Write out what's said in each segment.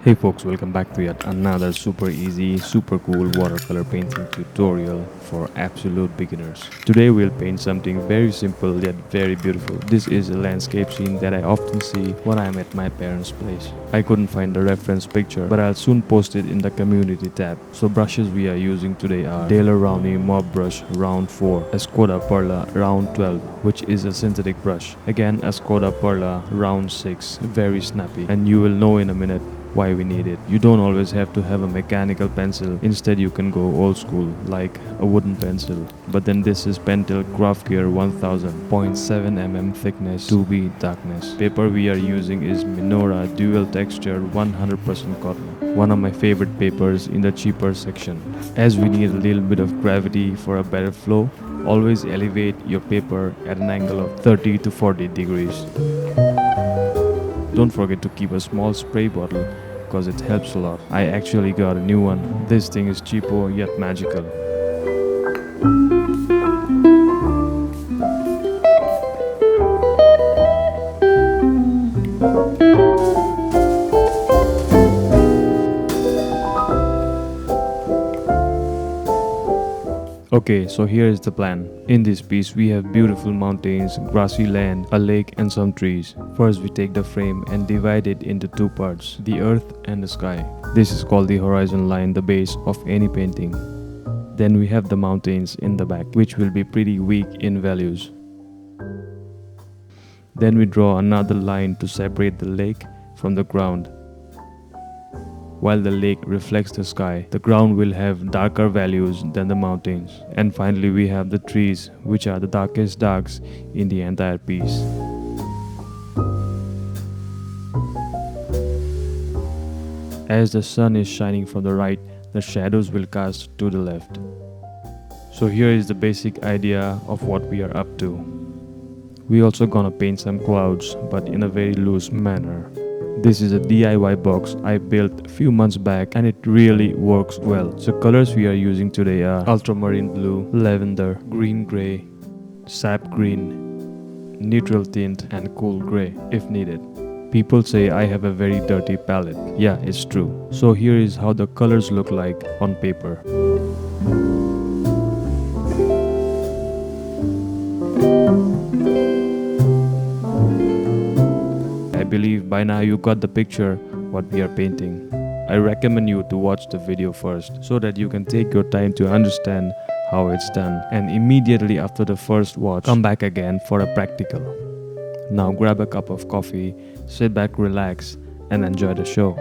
Hey folks, welcome back to yet another super easy, super cool watercolor painting tutorial for absolute beginners. Today we'll paint something very simple yet very beautiful. This is a landscape scene that I often see when I'm at my parents' place. I couldn't find the reference picture, but I'll soon post it in the community tab. So brushes we are using today are Daler Rowney Mob Brush Round 4, a Skoda Perla Round 12, which is a synthetic brush. Again, a Skoda Perla Round 6, very snappy, and you will know in a minute why we need it. You don't always have to have a mechanical pencil. Instead you can go old school like a wooden pencil. But then this is Pentel Craft Gear 1000 0.7 mm thickness 2B darkness. Paper we are using is Minora dual texture 100% cotton. One of my favorite papers in the cheaper section. As we need a little bit of gravity for a better flow, always elevate your paper at an angle of 30 to 40 degrees. Don't forget to keep a small spray bottle because it helps a lot. I actually got a new one. This thing is cheapo yet magical. Okay, so here is the plan. In this piece we have beautiful mountains, grassy land, a lake and some trees. First we take the frame and divide it into two parts, the earth and the sky. This is called the horizon line, the base of any painting. Then we have the mountains in the back, which will be pretty weak in values. Then we draw another line to separate the lake from the ground. While the lake reflects the sky, the ground will have darker values than the mountains. And finally we have the trees, which are the darkest darks in the entire piece. As the sun is shining from the right, the shadows will cast to the left. So here is the basic idea of what we are up to. We also gonna paint some clouds, but in a very loose manner. This is a DIY box I built a few months back and it really works well. So colors we are using today are ultramarine blue, lavender, green gray, sap green, neutral tint and cool gray if needed. People say I have a very dirty palette. Yeah, it's true. So here is how the colors look like on paper. I believe by now you got the picture what we are painting. I recommend you to watch the video first so that you can take your time to understand how it's done, and immediately after the first watch come back again for a practical. Now grab a cup of coffee, sit back, relax and enjoy the show.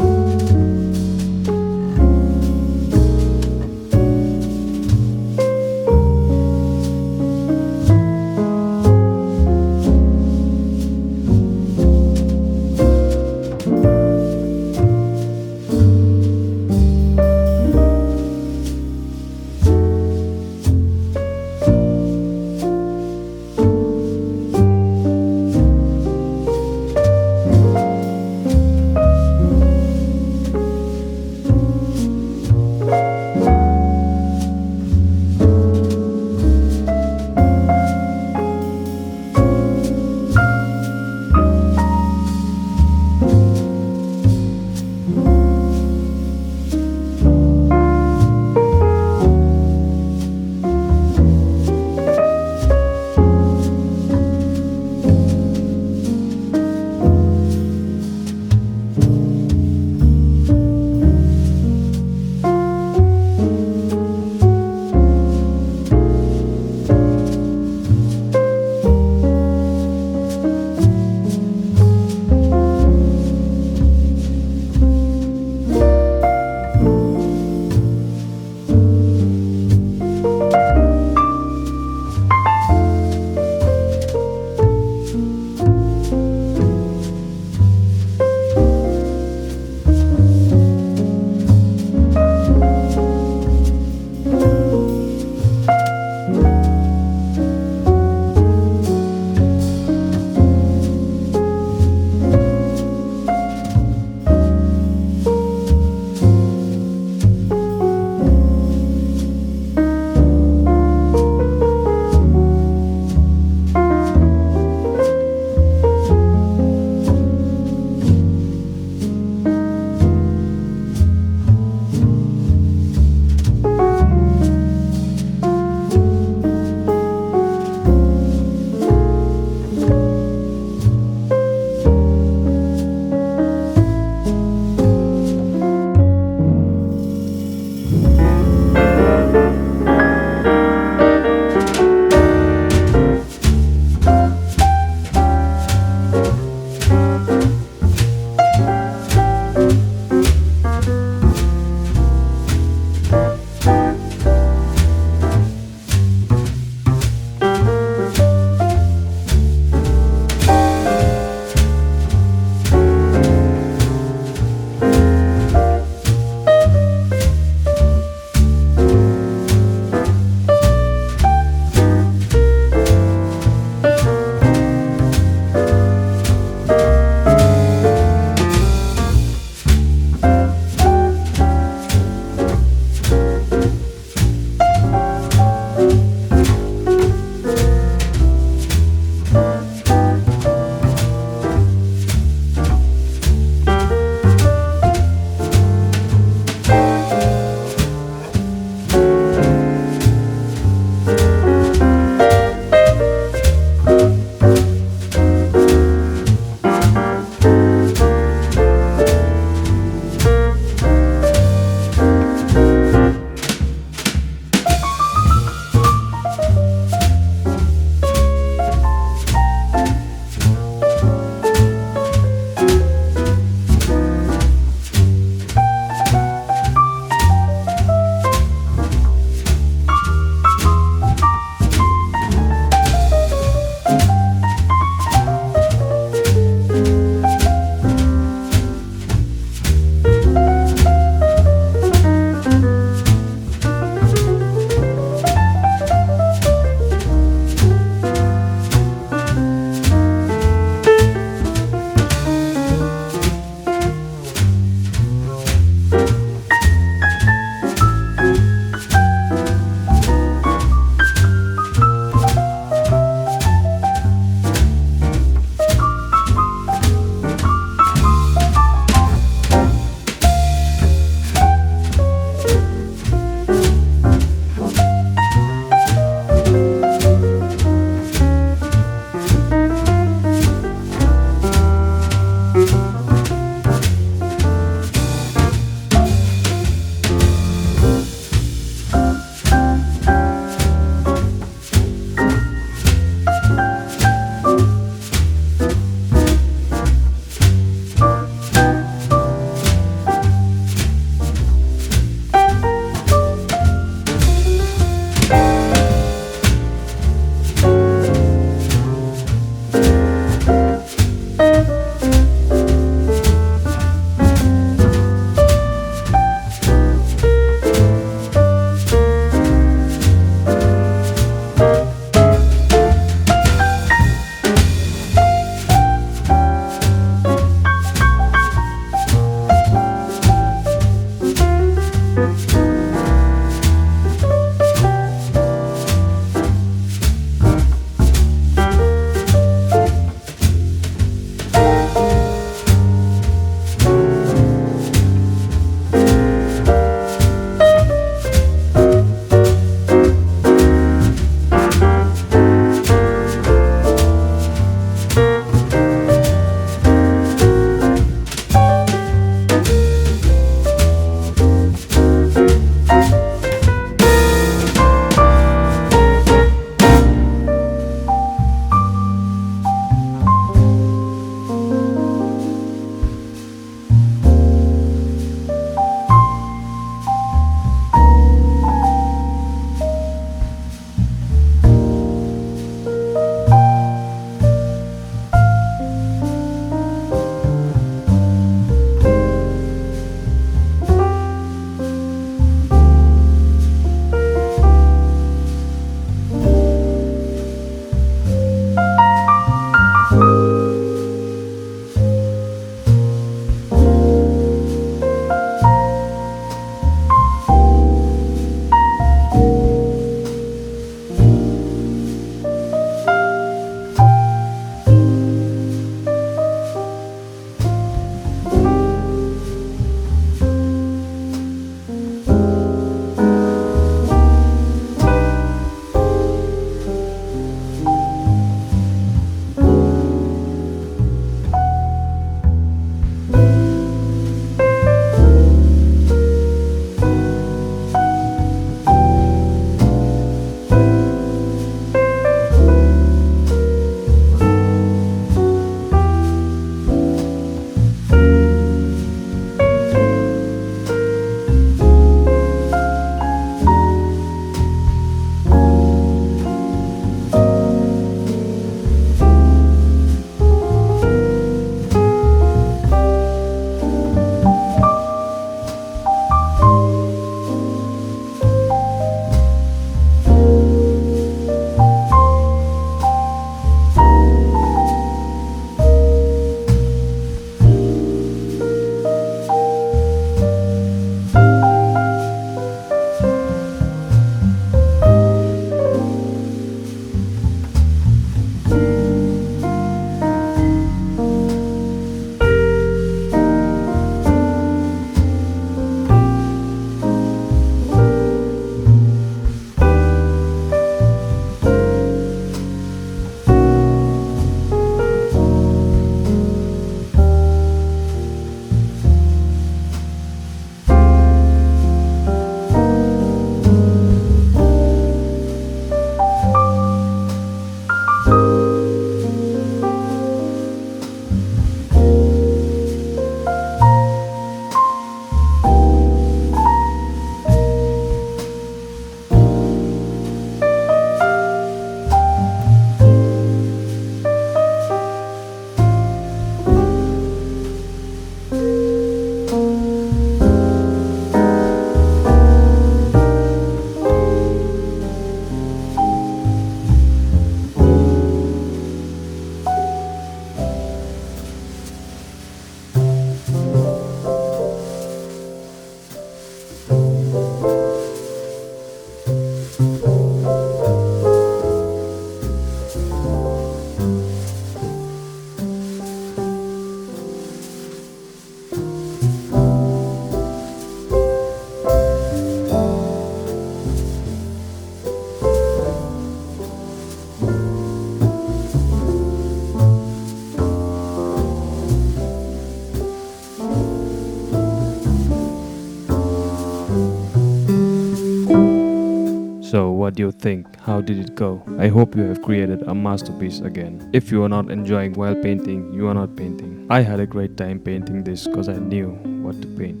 what do you think? How did it go? I hope you have created a masterpiece again. If you are not enjoying while painting, you are not painting. I had a great time painting this because I knew what to paint.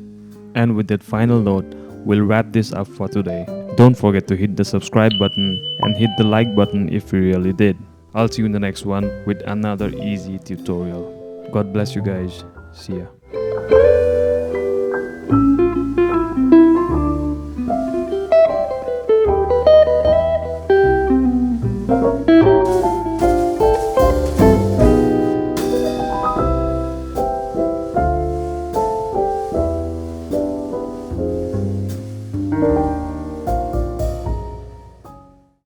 And with that final note, we'll wrap this up for today. Don't forget to hit the subscribe button and hit the like button if you really did. I'll see you in the next one with another easy tutorial. God bless you guys. See ya.